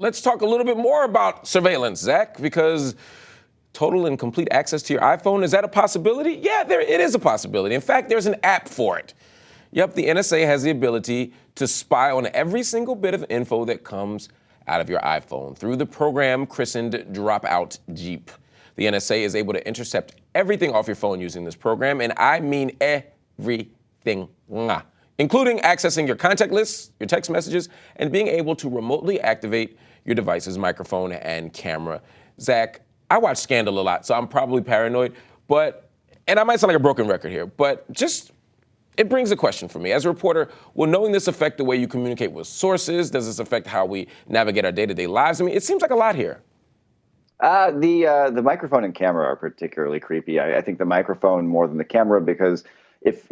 Let's talk a little bit more about surveillance, Zach, because total and complete access to your iPhone, is that a possibility? Yeah, it is a possibility. In fact, there's an app for it. Yep, the NSA has the ability to spy on every single bit of info that comes out of your iPhone through the program christened Dropout Jeep. The NSA is able to intercept everything off your phone using this program, and I mean everything, including accessing your contact lists, your text messages, and being able to remotely activate your device's microphone and camera. Zach, I watch Scandal a lot, so I'm probably paranoid, and I might sound like a broken record here, but it brings a question for me. As a reporter, will knowing this affect the way you communicate with sources? Does this affect how we navigate our day-to-day lives? I mean, it seems like a lot here. The microphone and camera are particularly creepy. I think the microphone more than the camera, because if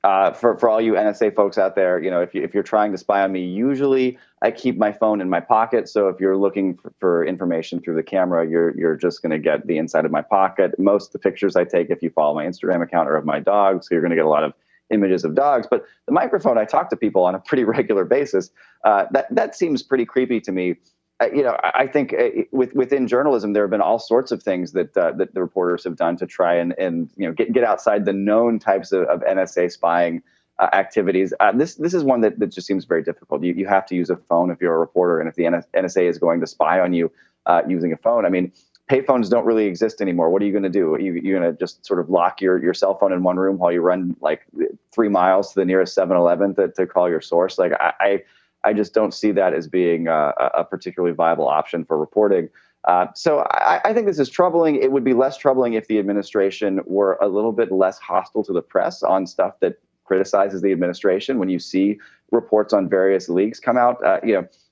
for all you NSA folks out there, if you're trying to spy on me, usually I keep my phone in my pocket. So if you're looking for information through the camera, you're just going to get the inside of my pocket. Most of the pictures I take, if you follow my Instagram account, are of my dogs. So you're going to get a lot of images of dogs. But the microphone, I talk to people on a pretty regular basis. That seems pretty creepy to me. I think within journalism, there have been all sorts of things that the reporters have done to try and get outside the known types of NSA spying activities. This is one that just seems very difficult. You have to use a phone if you're a reporter, and if the NSA is going to spy on you using a phone, I mean, payphones don't really exist anymore. What are you going to do? You're going to just sort of lock your cell phone in one room while you run like 3 miles to the nearest 7-Eleven to call your source? Like I just don't see that as being a particularly viable option for reporting. So I think this is troubling. It would be less troubling if the administration were a little bit less hostile to the press on stuff that criticizes the administration. When you see reports on various leaks come out,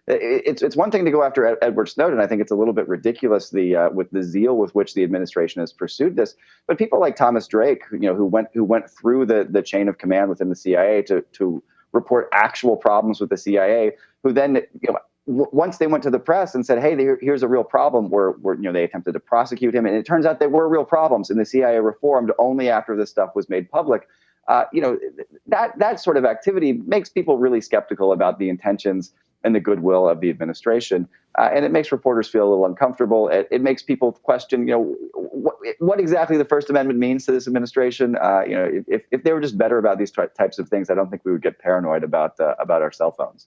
it's one thing to go after Edward Snowden. I think it's a little bit ridiculous with the zeal with which the administration has pursued this. But people like Thomas Drake, who went through the chain of command within the CIA to report actual problems with the CIA, who then, once they went to the press and said, "Hey, here's a real problem," where they attempted to prosecute him, and it turns out there were real problems, and the CIA reformed only after this stuff was made public. That sort of activity makes people really skeptical about the intentions and the goodwill of the administration, and it makes reporters feel a little uncomfortable. It makes people question, what exactly the First Amendment means to this administration. If they were just better about these types of things, I don't think we would get paranoid about our cell phones.